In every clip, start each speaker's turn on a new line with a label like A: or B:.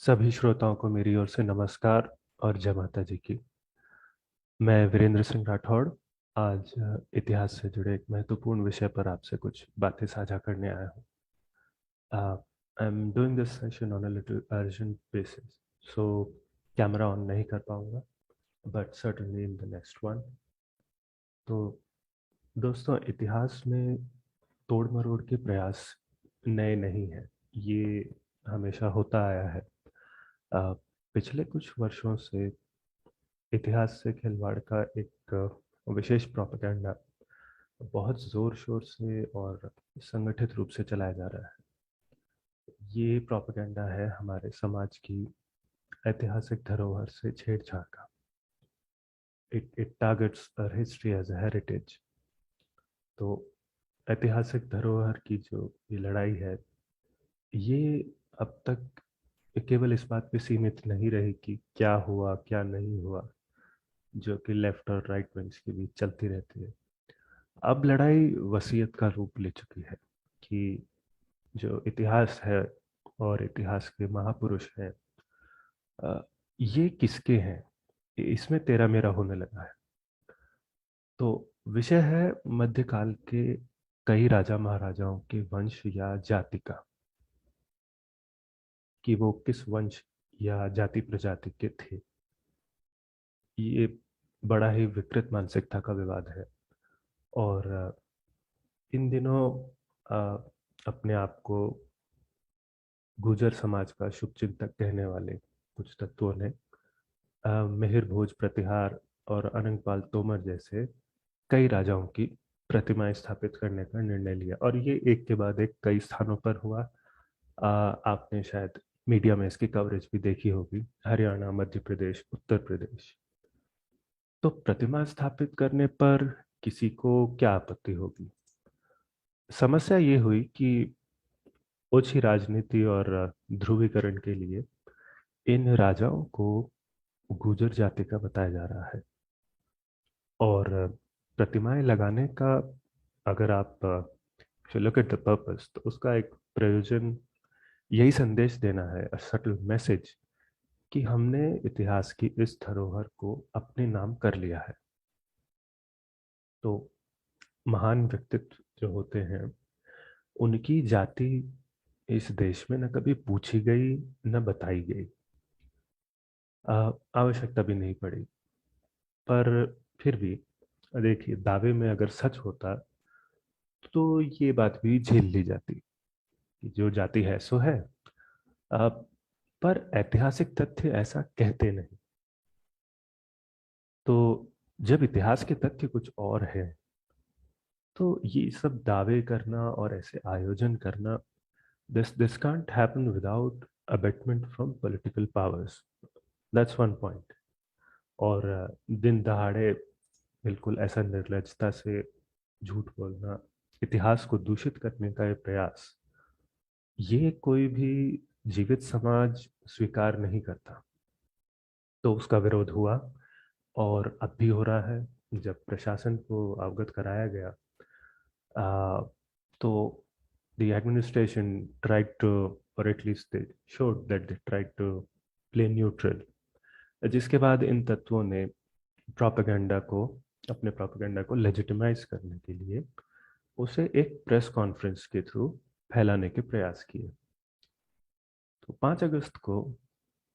A: सभी श्रोताओं को मेरी ओर से नमस्कार और जय माता जी की। मैं वीरेंद्र सिंह राठौड़ आज इतिहास से जुड़े एक महत्वपूर्ण विषय पर आपसे कुछ बातें साझा करने आया हूँ। I am doing this session on a little urgent basis, so camera on नहीं कर पाऊंगा, but certainly in the next one. तो दोस्तों, इतिहास में तोड़ मरोड़ के प्रयास नए नहीं हैं। ये हमेशा होता आया है। अ, पिछले कुछ वर्षों से इतिहास से खिलवाड़ का एक विशेष प्रोपेगेंडा बहुत जोर शोर से और संगठित रूप से चलाया जा रहा है। ये प्रोपेगेंडा है हमारे समाज की ऐतिहासिक धरोहर से छेड़छाड़ का। It targets our history as a heritage. तो ऐतिहासिक धरोहर की जो ये लड़ाई है, ये अब तक केवल इस बात पे सीमित नहीं रही कि क्या हुआ क्या नहीं हुआ, जो कि लेफ्ट और राइट विंग्स के बीच चलती रहती है। अब लड़ाई वसीयत का रूप ले चुकी है कि जो इतिहास है और इतिहास के महापुरुष हैं, ये किसके हैं, इसमें तेरा मेरा होने लगा है। तो विषय है मध्यकाल के कई राजा महाराजाओं के वंश या जाति का, कि वो किस वंश या जाति प्रजाति के थे। ये बड़ा ही विकृत मानसिकता का विवाद है। और इन दिनों अपने आप को गुर्जर समाज का शुभचिंतक कहने वाले कुछ तत्वों ने मिहिर भोज प्रतिहार और अनंगपाल तोमर जैसे कई राजाओं की प्रतिमाएं स्थापित करने का निर्णय लिया, और ये एक के बाद एक कई स्थानों पर हुआ। आपने शायद मीडिया में इसकी कवरेज भी देखी होगी, हरियाणा, मध्य प्रदेश, उत्तर प्रदेश। तो प्रतिमा स्थापित करने पर किसी को क्या आपत्ति होगी? समस्या ये हुई कि ओछी राजनीति और ध्रुवीकरण के लिए इन राजाओं को गुर्जर जाति का बताया जा रहा है। और प्रतिमाएं लगाने का, अगर आप लुक एट द पर्पस, तो उसका एक प्रयोजन यही संदेश देना है, अ सटल मैसेज, कि हमने इतिहास की इस धरोहर को अपने नाम कर लिया है। तो महान व्यक्तित्व जो होते हैं, उनकी जाति इस देश में न कभी पूछी गई, न बताई गई, आवश्यकता भी नहीं पड़ी। पर फिर भी देखिए, दावे में अगर सच होता तो ये बात भी झेल ली जाती कि जो जाति है सो है। अ, पर ऐतिहासिक तथ्य ऐसा कहते नहीं। तो जब इतिहास के तथ्य कुछ और है, तो ये सब दावे करना और ऐसे आयोजन करना, this can't happen without abetment from political powers. That's one point. और दिन दहाड़े बिल्कुल ऐसा निर्लजता से झूठ बोलना, इतिहास को दूषित करने का ये प्रयास, ये कोई भी जीवित समाज स्वीकार नहीं करता। तो उसका विरोध हुआ, और अब भी हो रहा है। जब प्रशासन को अवगत कराया गया, आ, तो the administration tried to, or at least they showed that they tried to play neutral, जिसके बाद इन तत्वों ने प्रोपेगेंडा को, अपने प्रोपेगेंडा को लेजिटिमाइज करने के लिए उसे एक प्रेस कॉन्फ्रेंस के थ्रू फैलाने के प्रयास किए। तो 5 अगस्त को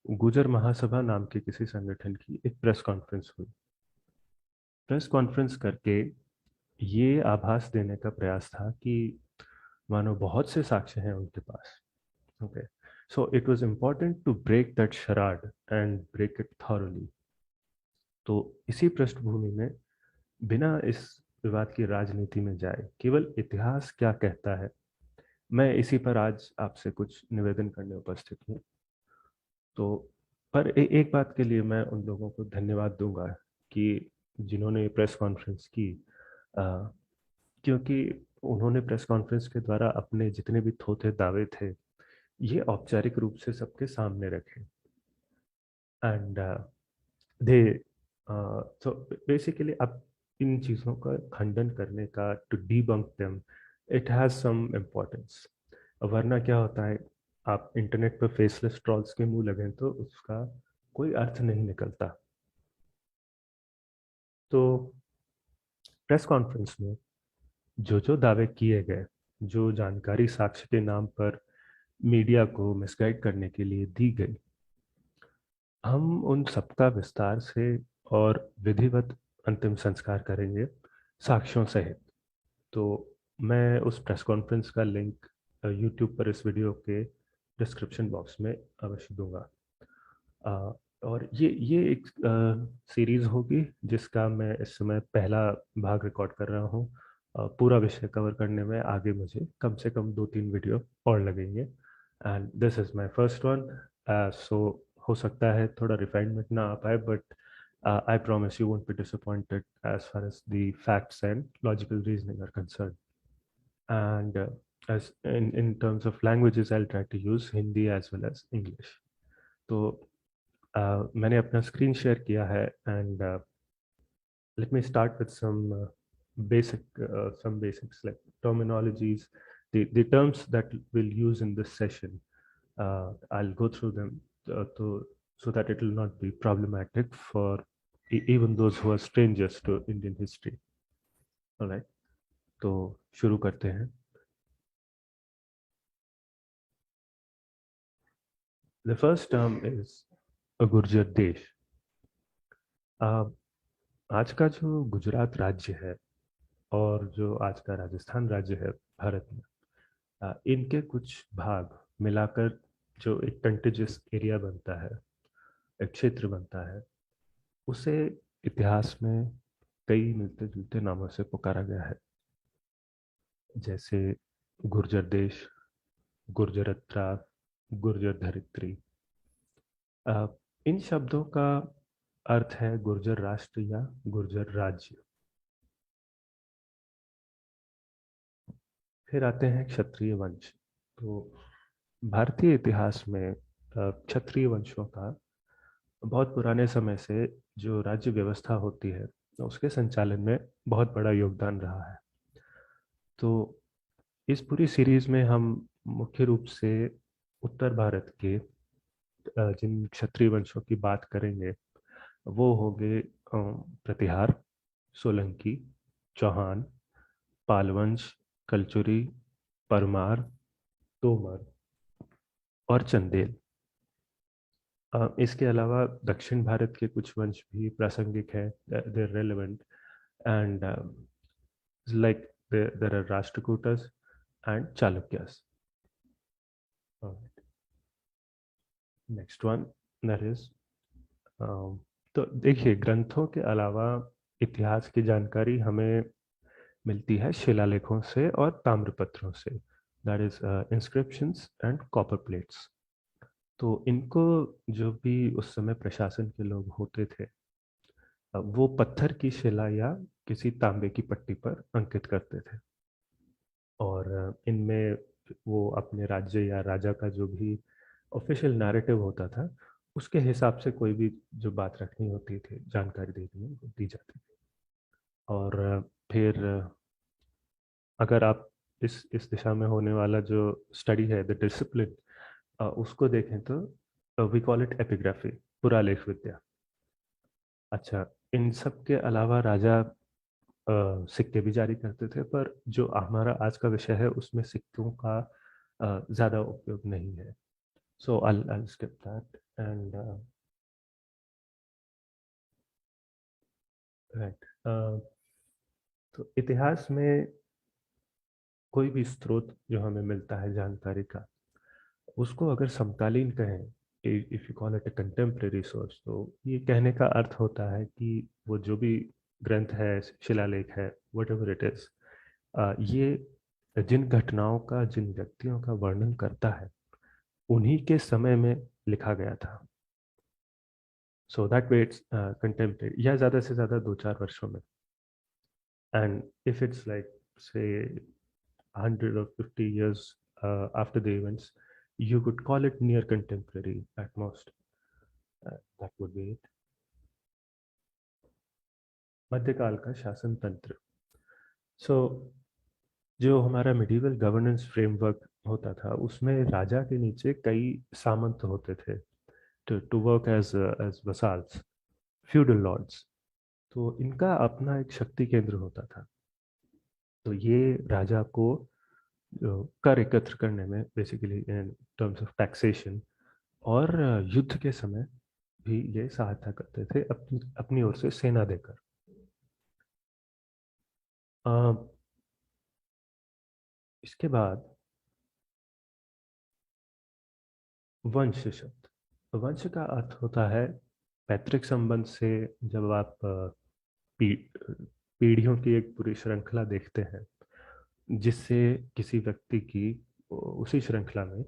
A: गुजर महासभा नाम के किसी संगठन की एक प्रेस कॉन्फ्रेंस हुई। प्रेस कॉन्फ्रेंस करके ये आभास देने का प्रयास था कि मानो बहुत से साक्ष्य हैं उनके पास। Okay, so it was important to break that charade and break it thoroughly. तो इसी पृष्ठभूमि में, बिना इस विवाद की राजनीति में जाए, केवल इतिहास क्या कहता है, मैं इसी पर आज आपसे कुछ निवेदन करने उपस्थित हूँ। तो पर एक बात के लिए मैं उन लोगों को धन्यवाद दूंगा कि जिन्होंने ये प्रेस कॉन्फ्रेंस की, अ, क्योंकि उन्होंने प्रेस कॉन्फ्रेंस के द्वारा अपने जितने भी थोथे दावे थे, ये औपचारिक रूप से सबके सामने रखे। एंड दे सो बेसिकली, अब इन चीज़ों का खंडन करने का, to debunk them, it has some importance. वरना क्या होता है, आप इंटरनेट पर फेसलेस ट्रॉल्स के मुंह लगें तो उसका कोई अर्थ नहीं निकलता। तो प्रेस कॉन्फ्रेंस में जो जो दावे किए गए, जो जानकारी साक्ष्य के नाम पर मीडिया को मिसगाइड करने के लिए दी गई, हम उन सबका विस्तार से और विधिवत अंतिम संस्कार करेंगे, साक्ष्यों सहित। तो मैं उस प्रेस कॉन्फ्रेंस का लिंक यूट्यूब पर इस वीडियो के डिस्क्रिप्शन बॉक्स में अवश्य दूंगा। अ, और ये एक सीरीज होगी जिसका मैं इस समय पहला भाग रिकॉर्ड कर रहा हूँ। पूरा विषय कवर करने में आगे मुझे कम से कम 2-3 वीडियो और लगेंगे, and this is my first one. So हो सकता है थोड़ा रिफाइनमेंट ना आ पाए, but I promise you won't be disappointed as far as the facts and logical reasoning are concern. And as in terms of languages, I'll try to use Hindi as well as English. तो मैंने अपना screen share किया है, and let me start with some basics like terminologies, the terms that we'll use in this session. I'll go through them so that it will not be problematic for even those who are strangers to Indian history. All right, तो शुरू करते हैं. The first term is Gurjar देश. आज का जो गुजरात राज्य है और जो आज का राजस्थान राज्य है भारत में, इनके कुछ भाग मिलाकर जो एक कंटिजियस एरिया बनता है, एक क्षेत्र बनता है, उसे इतिहास में कई मिलते जुलते नामों से पुकारा गया है, जैसे गुर्जर देश, गुर्जरत्रा, गुर्जर धरित्री. इन शब्दों का अर्थ है गुर्जर राष्ट्र या गुर्जर राज्य. फिर आते हैं क्षत्रिय वंश. तो भारतीय इतिहास में क्षत्रिय वंशों का बहुत पुराने समय से जो राज्य व्यवस्था होती है उसके संचालन में बहुत बड़ा योगदान रहा है. तो इस पूरी सीरीज में हम मुख्य रूप से उत्तर भारत के जिन क्षत्रिय वंशों की बात करेंगे वो हो गए प्रतिहार, सोलंकी, चौहान, पालवंश, कलचुरी, परमार, तोमर और चंदेल. इसके अलावा दक्षिण भारत के कुछ वंश भी प्रासंगिक है, they relevant, and like there are Rashtrakutas and Chalukyas. Next one, that is, तो देखिए, ग्रंथों के अलावा इतिहास की जानकारी हमें मिलती है शिलालेखों से और ताम्रपत्रों से, that is inscriptions and copper plates. तो इनको जो भी उस समय प्रशासन के लोग होते थे, वो पत्थर की शिला या किसी तांबे की पट्टी पर अंकित करते थे, और इनमें वो अपने राज्य या राजा का जो भी ऑफिशियल नैरेटिव होता था उसके हिसाब से कोई भी जो बात रखनी होती थी, जानकारी देनी है, वो दी जाती थी. और फिर अगर आप इस दिशा में होने वाला जो स्टडी है, द डिसिप्लिन, उसको देखें तो वी कॉल इट एपिग्राफी, पुरालेख विद्या. अच्छा, इन सब के अलावा राजा सिक्के भी जारी करते थे, पर जो हमारा आज का विषय है उसमें सिक्कों का ज़्यादा उपयोग नहीं है. सो I'll skip that, and right. तो इतिहास में कोई भी स्रोत जो हमें मिलता है जानकारी का, उसको अगर समकालीन कहें, if you call it a contemporary source, तो ये कहने का अर्थ होता है कि वो जो भी ग्रंथ है, शिलालेख है, वट एवर इट इज, ये जिन घटनाओं का, जिन व्यक्तियों का वर्णन करता है, उन्हीं के समय में लिखा गया था. So that way it's contemporary, या ज़्यादा से ज़्यादा 2-4 वर्षों में. एंड इफ इट्स लाइक से 100 or 50 years after the events, you could call it near contemporary at most. That would be it. मध्यकाल का शासन तंत्र. सो जो हमारा मिडिवल गवर्नेंस फ्रेमवर्क होता था, उसमें राजा के नीचे कई सामंत होते थे, to work as as vassals, feudal lords. तो इनका अपना एक शक्ति केंद्र होता था। तो ये राजा को कर एकत्र करने में, basically in terms of taxation, और युद्ध के समय भी ये सहायता करते थे अपनी अपनी ओर से सेना देकर। अ, इसके बाद वंश शब्द। वंश का अर्थ होता है पैतृक संबंध से। जब आप पी, पीढ़ियों की एक पूरी श्रृंखला देखते हैं, जिससे किसी व्यक्ति की उसी श्रृंखला में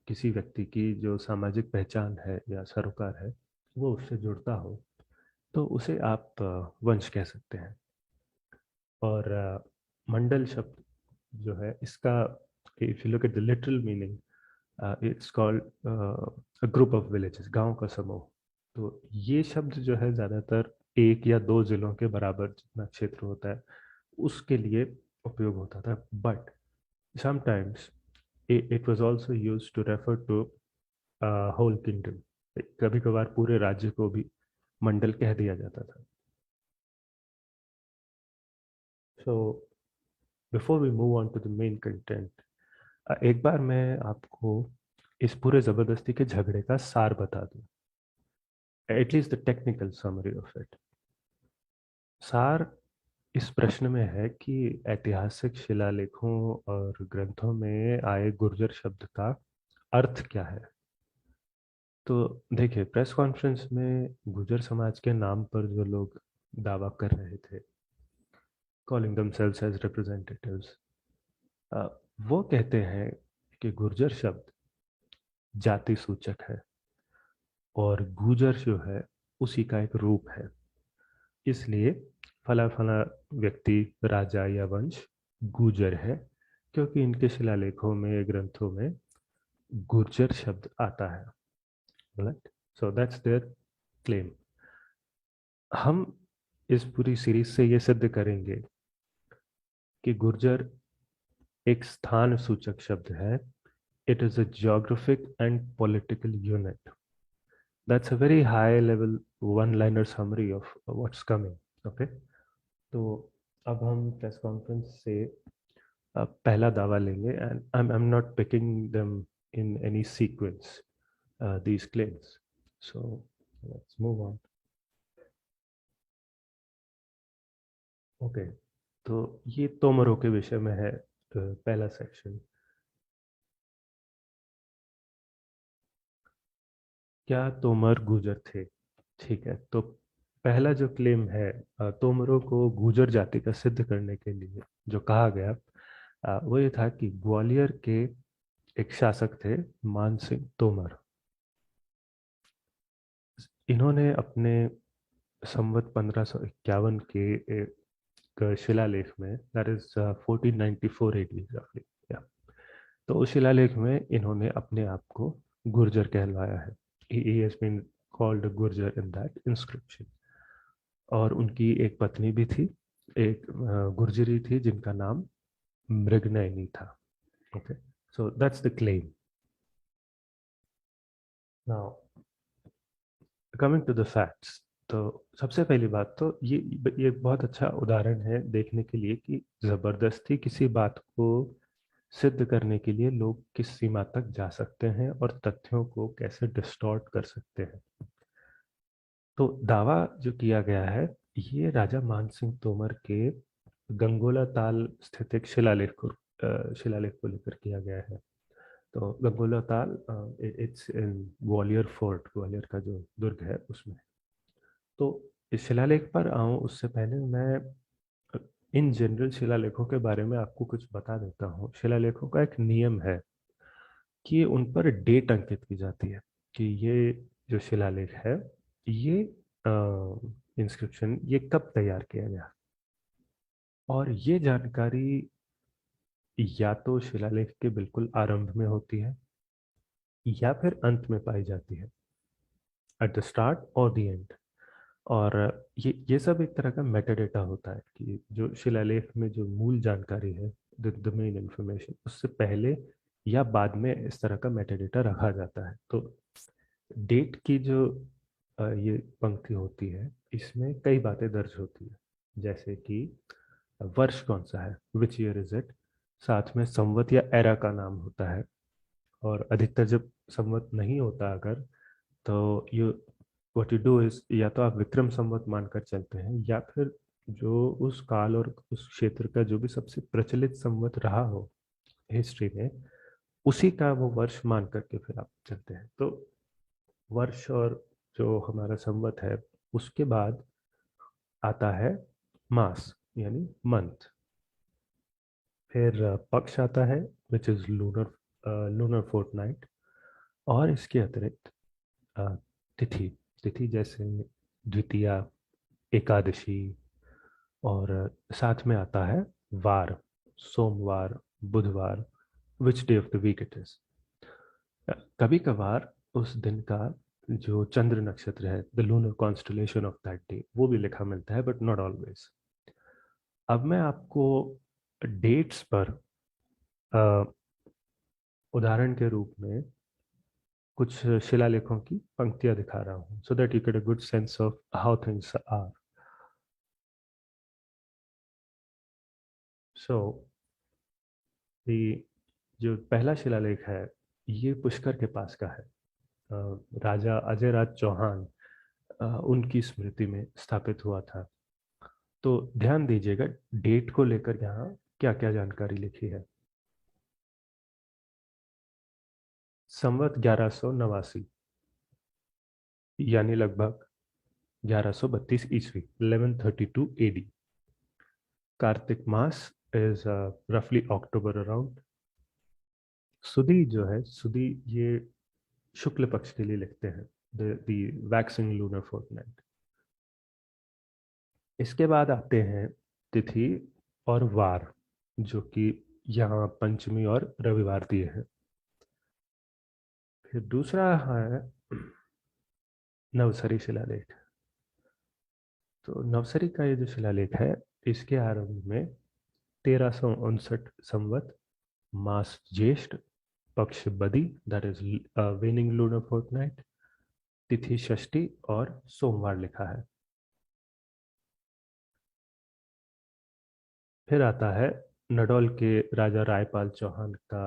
A: किसी व्यक्ति की जो सामाजिक पहचान है या सरोकार है, वो उससे जुड़ता हो, तो उसे आप वंश कह सकते हैं। और मंडल शब्द जो है इसका, if you look at the literal meaning, it's called a group of villages, गांव का समूह। तो ये शब्द जो है ज़्यादातर एक या दो जिलों के बराबर जितना क्षेत्र होता है उसके लिए उपयोग होता था, but sometimes it was also used to refer to whole kingdom. कभी कभार पूरे राज्य को भी मंडल कह दिया जाता था। So before we move on to the main content, एक बार मैं आपको इस पूरे जबरदस्ती के झगड़े का सार बता दूं, at least the technical summary of it. सार इस प्रश्न में है कि ऐतिहासिक शिलालेखों और ग्रंथों में आए गुर्जर शब्द का अर्थ क्या है। तो देखिए, प्रेस कॉन्फ्रेंस में गुर्जर समाज के नाम पर जो लोग दावा कर रहे थे, कॉलिंग themselves एज रिप्रेजेंटेटिव्स, वो कहते हैं कि गुर्जर शब्द जाति सूचक है और गुजर जो है उसी का एक रूप है। इसलिए फला फला व्यक्ति, राजा या वंश गुर्जर है, क्योंकि इनके शिलालेखों में, ग्रंथों में गुर्जर शब्द आता है। Right, so that's there claim. हम इस पूरी सीरीज से ये सिद्ध करेंगे कि गुर्जर एक स्थान सूचक शब्द है। It is a geographic and political unit. That's a very high level one-liner summary of what's coming. Okay, तो अब हम प्रेस कॉन्फ्रेंस से पहला दावा लेंगे, and I'm not picking them in any sequence, these claims. So let's move on. Okay, तो ये तोमरों के विषय में है पहला सेक्शन। क्या तोमर गुजर थे? ठीक है, तो पहला जो क्लेम है, तोमरों को गुजर जाति का सिद्ध करने के लिए जो कहा गया, वो ये था कि ग्वालियर के एक शासक थे, मान सिंह तोमर। इन्होंने अपने संवत 1551 के एक शिलालेख में, दैट इज 1494 एडी रफली, या, तो उस शिलालेख में इन्होंने अपने आप को गुर्जर कहलवाया है। he has been called a Gurjar in that inscription। और उनकी एक पत्नी भी थी, एक गुर्जरी थी जिनका नाम मृगनयनी था। Okay, so that's the claim. Now coming to the facts. तो सबसे पहली बात तो ये बहुत अच्छा उदाहरण है देखने के लिए कि जबरदस्ती किसी बात को सिद्ध करने के लिए लोग किस सीमा तक जा सकते हैं और तथ्यों को कैसे डिस्टॉर्ट कर सकते हैं। तो दावा जो किया गया है, ये राजा मानसिंह तोमर के गंगोला ताल स्थित एक शिलालेख को लेकर किया गया है। तो गंगोला ताल, it's in Gwalior fort, Gwalior का जो दुर्ग है उसमें। तो इस शिलालेख पर आऊं उससे पहले मैं इन जनरल शिलालेखों के बारे में आपको कुछ बता देता हूँ। शिलालेखों का एक नियम है कि उन पर डेट अंकित की जाती है कि ये जो शिलालेख है, ये इंस्क्रिप्शन ये कब तैयार किया गया। और ये जानकारी या तो शिलालेख के बिल्कुल आरंभ में होती है या फिर अंत में पाई जाती है, एट द स्टार्ट और द एंड। और ये सब एक तरह का मेटा डेटा होता है कि जो शिलालेख में जो मूल जानकारी है, द मेन इंफॉर्मेशन, उससे पहले या बाद में इस तरह का मेटाडेटा रखा जाता है। तो डेट की जो ये पंक्ति होती है, इसमें कई बातें दर्ज होती है, जैसे कि वर्ष कौन सा है, विच ईयर इज इट, साथ में संवत या एरा का नाम होता है। और अधिकतर जब संवत नहीं होता अगर, तो you what you do is, या तो आप विक्रम संवत मानकर चलते हैं, या फिर जो उस काल और उस क्षेत्र का जो भी सबसे प्रचलित संवत रहा हो हिस्ट्री में, उसी का वो वर्ष मान करके फिर आप चलते हैं। तो वर्ष और जो हमारा संवत है, उसके बाद आता है मास यानी मंथ। फिर पक्ष आता है विच इज लूनर फोर्टनाइट। और इसके अतिरिक्त अ, तिथि, तिथि जैसे द्वितीया, एकादशी, और साथ में आता है वार, सोमवार, बुधवार, which day of the week it is. कभी कभार उस दिन का जो चंद्र नक्षत्र है, the lunar constellation of that day, वो भी लिखा मिलता है, बट नॉट ऑलवेज। अब मैं आपको डेट्स पर अ, उदाहरण के रूप में कुछ शिलालेखों की पंक्तियां दिखा रहा हूँ, so that you get a good sense of how things are. So जो पहला शिलालेख है, ये पुष्कर के पास का है। राजा अजय राज चौहान, उनकी स्मृति में स्थापित हुआ था। तो ध्यान दीजिएगा डेट को लेकर यहाँ क्या क्या जानकारी लिखी है। संवत 1189, यानी लगभग 1132 ईस्वी, 1132 एडी। कार्तिक मास इज रफली अक्टूबर अराउंड। सुदी जो है, सुदी ये शुक्ल पक्ष के लिए लिखते हैं, द वैक्सिंग लूनर फोर्टनाइट। इसके बाद आते हैं तिथि और वार, जो कि यहाँ पंचमी और रविवार दिए हैं। फिर दूसरा है नवसरी शिलालेख। तो नवसरी का ये जो शिलालेख है, इसके आरंभ में 1359 संवत, मास ज्येष्ठ, पक्ष बदी, that is waning lunar fortnight, तिथि षष्ठी और सोमवार लिखा है। फिर आता है नडौल के राजा रायपाल चौहान का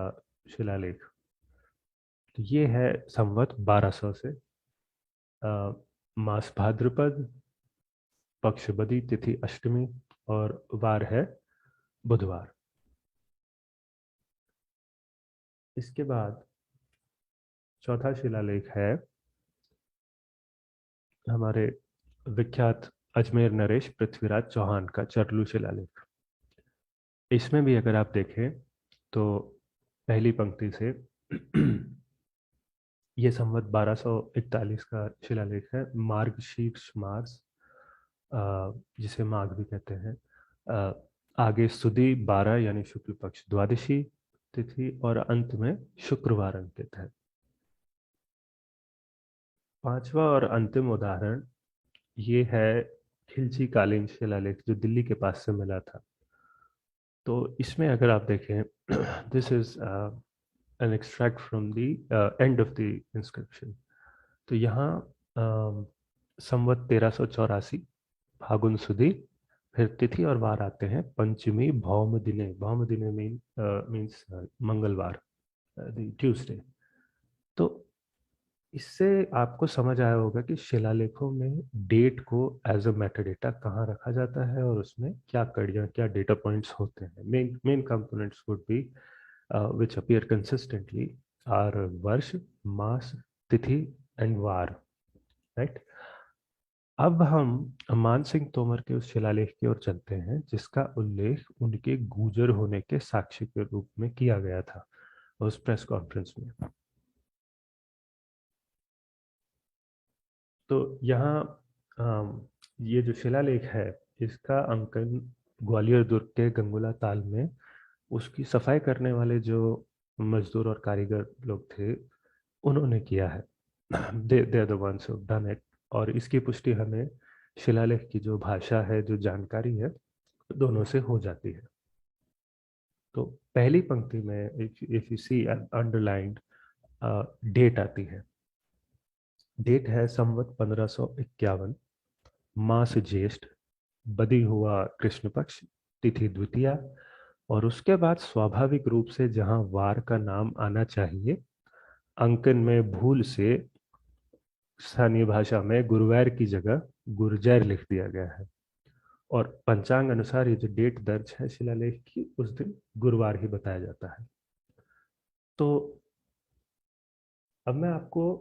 A: शिलालेख। तो ये है संवत 1200 से, मास भाद्रपद, पक्ष बदी, तिथि अष्टमी, और वार है बुधवार। इसके बाद चौथा शिलालेख है हमारे विख्यात अजमेर नरेश पृथ्वीराज चौहान का चरलू शिलालेख। इसमें भी अगर आप देखें तो पहली पंक्ति से ये संवत 1241 का शिलालेख है। मार्गशीर्ष मास, जिसे माघ भी कहते हैं, आगे सुदी 12 यानी शुक्ल पक्ष द्वादशी तिथि, और अंत में शुक्रवार अंकित है। पांचवा और अंतिम उदाहरण ये है खिलची कालीन शिलालेख, जो दिल्ली के पास से मिला था। तो इसमें अगर आप देखें, this is an extract from the end of the inscription. तो यहाँ संवत 1384, फागुन सुदी, फिर तिथि और वार आते हैं पंचमी भौम दिने। भौम दिने मीन्स मंगलवार, ट्यूसडे। तो इससे आपको समझ आया होगा कि शिलालेखों में डेट को एज अ मेटाडेटा कहाँ रखा जाता है, और उसमें क्या कड़ियाँ, क्या डेटा पॉइंट्स होते हैं। Main main components would be which appear consistently are वर्ष, मास, तिथि एंड वार, राइट। अब हम मान सिंह तोमर के उस शिलालेख की ओर चलते हैं, जिसका उल्लेख उनके गूजर होने के साक्ष्य के रूप में किया गया था उस प्रेस कॉन्फ्रेंस में। तो यहाँ ये जो शिलालेख है, इसका अंकन ग्वालियर दुर्ग के गंगुला ताल में उसकी सफाई करने वाले जो मजदूर और कारीगर लोग थे, उन्होंने किया है। They are the ones who done it. और इसकी पुष्टि हमें शिलालेख की जो भाषा है, जो जानकारी है, दोनों से हो जाती है। तो पहली पंक्ति में if you see underlined date आती है। डेट है संवत 1551, मास ज्येष्ठ, बदी हुआ कृष्ण पक्ष, तिथि द्वितीया, और उसके बाद स्वाभाविक रूप से जहां वार का नाम आना चाहिए, अंकन में भूल से स्थानीय भाषा में गुरुवार की जगह गुर्जर लिख दिया गया है। और पंचांग अनुसार ये जो डेट दर्ज है शिलालेख की, उस दिन गुरुवार ही बताया जाता है। तो अब मैं आपको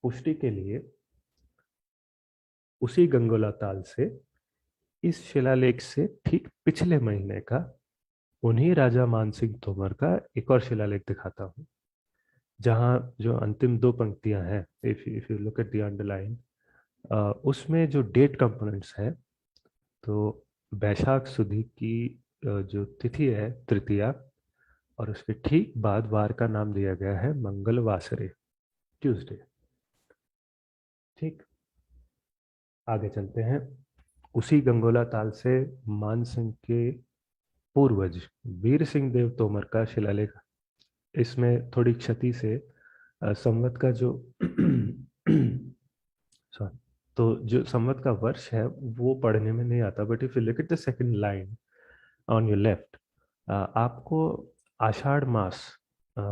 A: पुष्टि के लिए उसी गंगोला ताल से इस शिलालेख से ठीक पिछले महीने का उन्हीं राजा मानसिंह तोमर का एक और शिलालेख दिखाता हूँ, जहाँ जो अंतिम दो पंक्तियां हैं, if you look at the underline, उसमें जो डेट कंपोनेंट्स है, तो बैशाख सुदी की जो तिथि है तृतीया, और उसके ठीक बाद वार का नाम दिया गया है मंगलवासरे, ट्यूसडे। ठीक, आगे चलते हैं। उसी गंगोला ताल से मान सिंह के पूर्वज वीर सिंह देव तोमर का शिलालेख। इसमें थोड़ी क्षति से संवत का जो सॉरी, तो जो संवत का वर्ष है वो पढ़ने में नहीं आता, but if you look at the second line on your left, आपको आषाढ़ मास अ,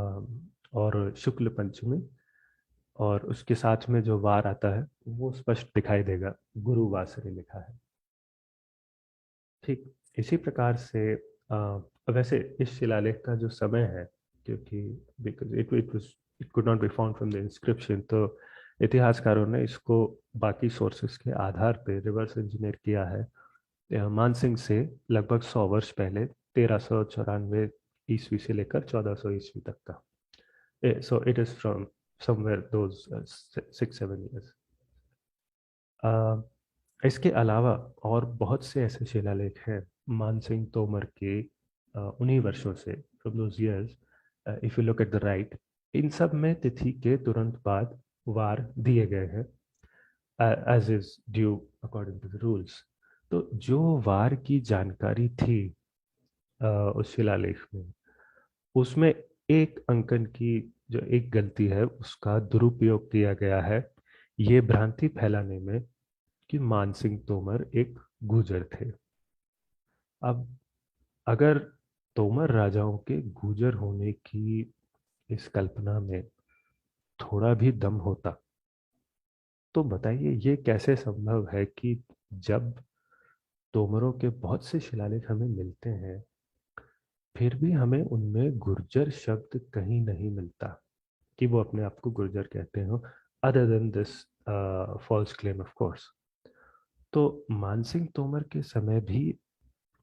A: और शुक्ल पंचमी और उसके साथ में जो वार आता है वो स्पष्ट दिखाई देगा, गुरुवासरे लिखा है। ठीक, इसी प्रकार से वैसे इस शिलालेख का जो समय है, क्योंकि because it could not be found from the inscription, तो इतिहासकारों ने इसको बाकी सोर्सेस के आधार पे रिवर्स इंजीनियर किया है। मानसिंह से लगभग 100 वर्ष पहले, 1394 ईस्वी से लेकर 1400 ईस्वी तक का। So it is from somewhere those 6-7 years। इसके अलावा और बहुत से ऐसे शिलालेख हैं मानसिंह तोमर के उन्हीं वर्षों से, from those years, if you look at the right, इन सब में तिथि के तुरंत बाद वार दिए गए हैं, as is due according to the rules. तो जो वार की जानकारी थी उस शिलालेख में, उसमें एक अंकन की जो एक गलती है उसका दुरुपयोग किया गया है, ये भ्रांति फैलाने में कि मानसिंह तोमर एक गुर्जर थे। अब अगर तोमर राजाओं के गुर्जर होने की इस कल्पना में थोड़ा भी दम होता, तो बताइए ये कैसे संभव है कि जब तोमरों के बहुत से शिलालेख हमें मिलते हैं, फिर भी हमें उनमें गुर्जर शब्द कहीं नहीं मिलता कि वो अपने आप को गुर्जर कहते हो, other than this false claim of course. तो मानसिंह तोमर के समय भी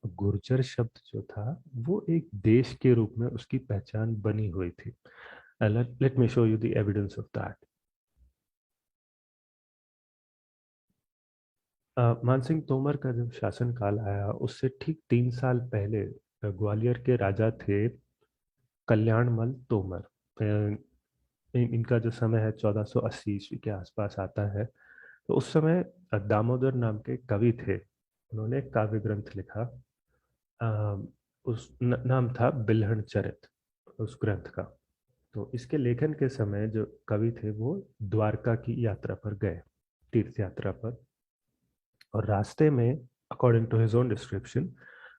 A: गुर्जर शब्द जो था वो एक देश के रूप में उसकी पहचान बनी हुई थी। Let me show you the evidence of that. Mansingh Tomar का जब शासनकाल आया उससे ठीक 3 साल पहले ग्वालियर के राजा थे कल्याणमल तोमर। इनका जो समय है 1480 ईस्वी के आसपास आता है। तो उस समय दामोदर नाम के कवि थे, उन्होंने एक काव्य ग्रंथ लिखा। अ, उस नाम था बिल्हण चरित उस ग्रंथ का। तो इसके लेखन के समय जो कवि थे वो द्वारका की यात्रा पर गए, तीर्थ यात्रा पर, और रास्ते में according to his own description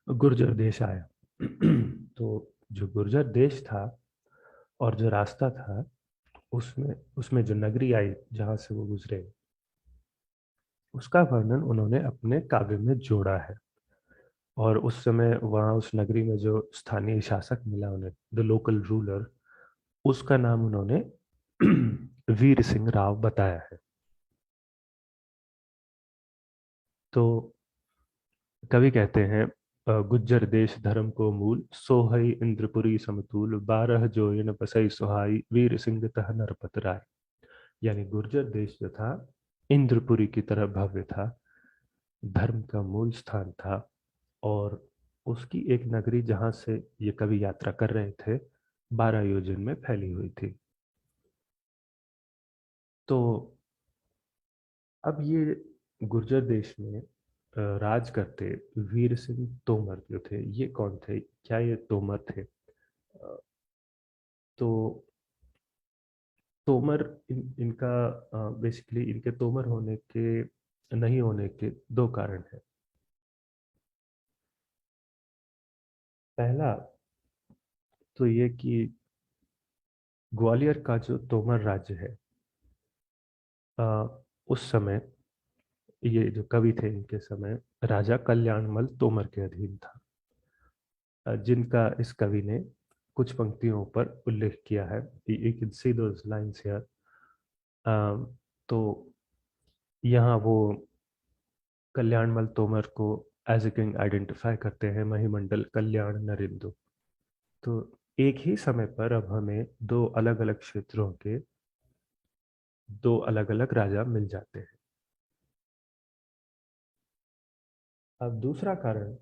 A: Gurjar देश आया। तो जो गुर्जर देश था और जो रास्ता था, उसमें उसमें जो नगरी आई जहां से वो गुजरे, उसका वर्णन उन्होंने अपने काव्य में जोड़ा है। और उस समय वहाँ उस नगरी में जो स्थानीय शासक मिला उन्हें, द लोकल रूलर, उसका नाम उन्होंने वीर सिंह राव बताया है। तो कवि कहते हैं, गुज्जर देश धर्म को मूल, सोहई इंद्रपुरी समतूल, 12 जोयन बसई सुहाई, वीर सिंह तह नरपत राय। यानी गुर्जर देश जो था इंद्रपुरी की तरह भव्य था, धर्म का मूल स्थान था, और उसकी एक नगरी जहां से ये कवि यात्रा कर रहे थे 12 योजन में फैली हुई थी। तो अब ये गुर्जर देश में राज करते वीर सिंह तोमर जो थे, ये कौन थे, क्या ये तोमर थे? तो तोमर इनका बेसिकली इनके तोमर होने के नहीं होने के दो कारण हैं। पहला तो ये कि ग्वालियर का जो तोमर राज्य है, उस समय ये जो कवि थे इनके समय राजा कल्याणमल तोमर के अधीन था, जिनका इस कवि ने कुछ पंक्तियों पर उल्लेख किया है। You can see those lines here. तो यहाँ वो कल्याणमल तोमर को एज ए किंग आइडेंटिफाई करते हैं, महिमंडल कल्याण नरेंद्र। तो एक ही समय पर अब हमें दो अलग अलग क्षेत्रों के दो अलग अलग राजा मिल जाते हैं। अब दूसरा कारण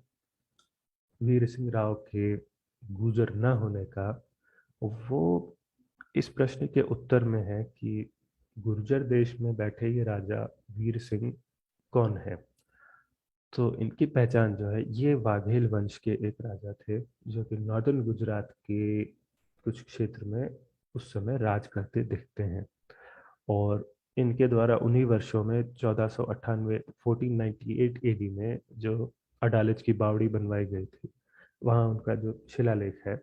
A: वीर सिंह राव के गुजर न होने का, वो इस प्रश्न के उत्तर में है कि गुर्जर देश में बैठे ये राजा वीर सिंह कौन है। तो इनकी पहचान जो है, ये वाघेल वंश के एक राजा थे, जो कि नॉर्दर्न गुजरात के कुछ क्षेत्र में उस समय राज करते दिखते हैं। और इनके द्वारा उन्हीं वर्षों में 1498 1498 एडी में जो अडालज की बावड़ी बनवाई गई थी, वहाँ उनका जो शिलालेख है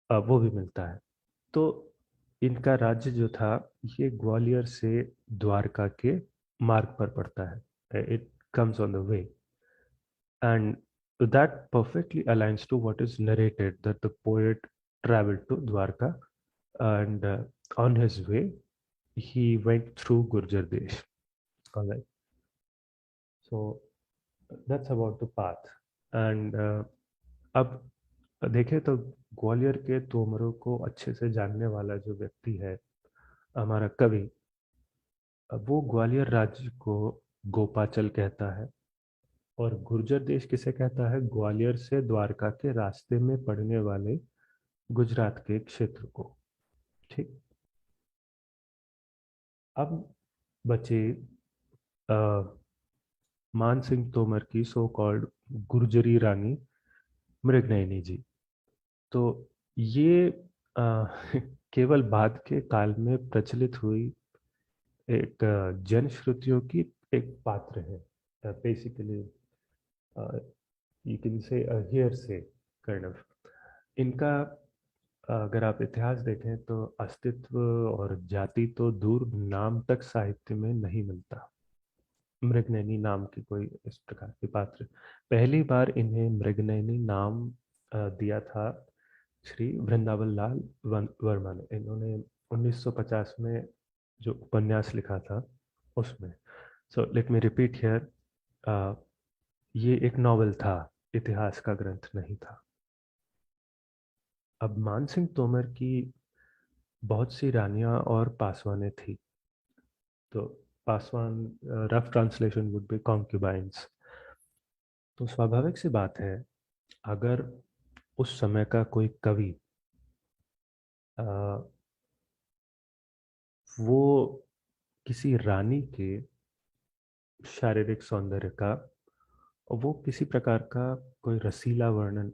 A: वो भी मिलता है। तो इनका राज्य जो था, ये ग्वालियर से द्वारका के मार्ग पर पड़ता है। It comes on the way, and that perfectly aligns to what is narrated, that the poet traveled to Dwarka, and on his way he went through Gurjar Desh. All right, so that's about the path. And अब देखें तो ग्वालियर के तोमरों को अच्छे से जानने वाला जो व्यक्ति है, हमारा कवि, वो ग्वालियर राज्य को गोपाचल कहता है। और गुर्जर देश किसे कहता है? ग्वालियर से द्वारका के रास्ते में पड़ने वाले गुजरात के क्षेत्र को। ठीक। अब बचे मान सिंह तोमर की सो कॉल्ड गुर्जरी रानी मृगनयनी जी। तो ये केवल बाद के काल में प्रचलित हुई एक जन श्रुतियों की एक पात्र है। Basically you can say here से काइंड ऑफ। इनका अगर आप इतिहास देखें तो अस्तित्व और जाति तो दूर, नाम तक साहित्य में नहीं मिलता। मृगनयनी नाम की कोई इस प्रकार के पात्र, पहली बार इन्हें मृगनयनी नाम दिया था श्री वृंदावन लाल वर्मा ने। इन्होंने 1950 में जो उपन्यास लिखा था उसमें। So let me repeat here, ये एक नॉवेल था, इतिहास का ग्रंथ नहीं था। अब मानसिंह तोमर की बहुत सी रानियां और पासवानें थी। तो पासवान, rough translation would be concubines. तो स्वाभाविक सी बात है, अगर उस समय का कोई कवि वो किसी रानी के शारीरिक सौंदर्य का, वो किसी प्रकार का कोई रसीला वर्णन,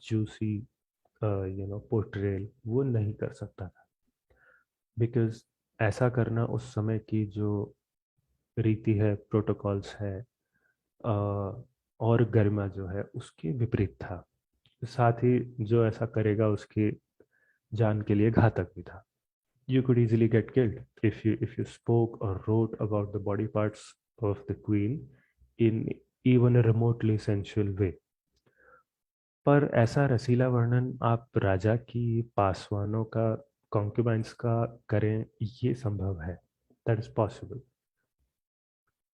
A: जूसी पोर्ट्रेल वो नहीं कर सकता था, बिकॉज ऐसा करना उस समय की जो रीति है, प्रोटोकॉल्स है, और गरिमा जो है उसके विपरीत था। साथ ही जो ऐसा करेगा उसकी जान के लिए घातक भी था। You could easily get killed if you spoke or wrote about the body parts of the queen in even a remotely sensual way. पर ऐसा रसीला वर्णन आप राजा की पासवानों का, कॉन्क्यूबाइंस का करें, ये संभव है, दैट इज पॉसिबल।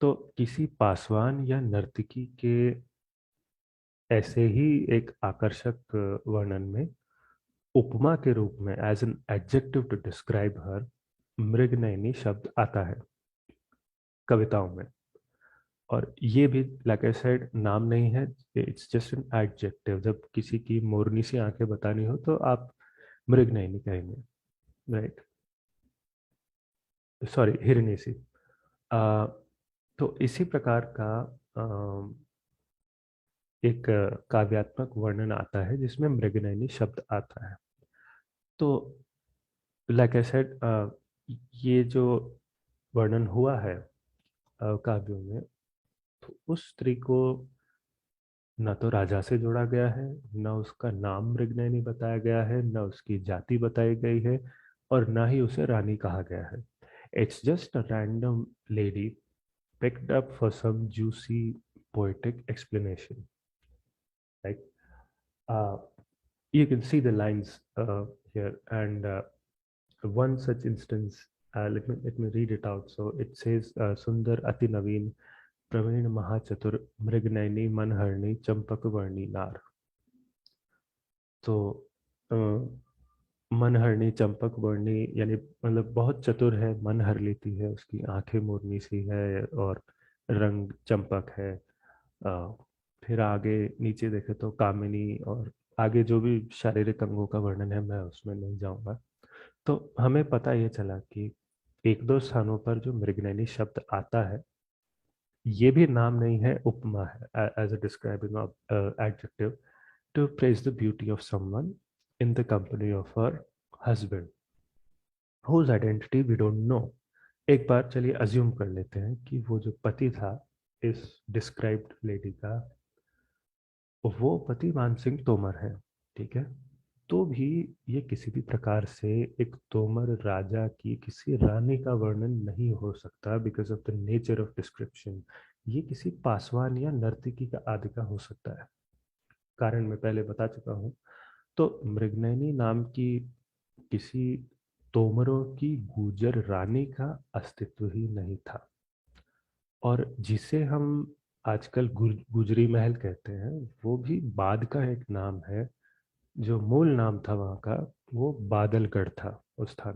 A: तो किसी पासवान या नर्तकी के ऐसे ही एक आकर्षक वर्णन में, उपमा के रूप में, as an adjective to describe her, Mrignayani शब्द आता है कविताओं में। और ये भी लाइक आई सेड नाम नहीं है, इट्स जस्ट एन एडजेक्टिव। जब किसी की मोरनी सी आंखें बतानी हो तो आप मृगनयनी कहेंगे, राइट? सॉरी, हिरनी सी। तो इसी प्रकार का एक काव्यात्मक वर्णन आता है जिसमें मृगनयनी शब्द आता है। तो लाइक आई सेड, ये जो वर्णन हुआ है काव्यों में, तो उस स्त्री को न तो राजा से जोड़ा गया है, न उसका नाम मृगनयनी बताया गया है, न उसकी जाति बताई गई है, और न ही उसे रानी कहा गया है। It's just a random lady picked up for some juicy poetic explanation. Like, uh, you can see the lines here, and one such instance. Let me read it out. So it says, "Sundar Ati Naveen Praveen Mahachatur Mrignayni Manharni Champak Varni Nar." तो मनहरणी चंपक वर्णी यानी मतलब बहुत चतुर है, मन हर लेती है, उसकी आंखें मोरनी सी है और रंग चंपक है। अ, फिर आगे नीचे देखे तो कामिनी, और आगे जो भी शारीरिक अंगों का वर्णन है मैं उसमें नहीं जाऊंगा। तो हमें पता ये चला कि एक दो स्थानों पर जो मृगनयनी शब्द आता है, ये भी नाम नहीं है, उपमा है, as a describing adjective to praise the beauty of someone in the company of her husband whose identity we don't know। एक बार चलिए अज्यूम कर लेते हैं कि वो जो पति था इस डिस्क्राइब्ड लेडी का, वो पति मान सिंह तोमर है, ठीक है। तो भी ये किसी भी प्रकार से एक तोमर राजा की किसी रानी का वर्णन नहीं हो सकता, because of the nature of description. ये किसी पासवान या नर्तकी का आदि का हो सकता है। कारण मैं पहले बता चुका हूँ। तो मृगनयनी नाम की किसी तोमरों की गुजर रानी का अस्तित्व ही नहीं था। और जिसे हम आजकल गुजरी महल कहते हैं, वो भी बाद का एक नाम है। जो मूल नाम था वहाँ का, वो बादलगढ़ था उस स्थान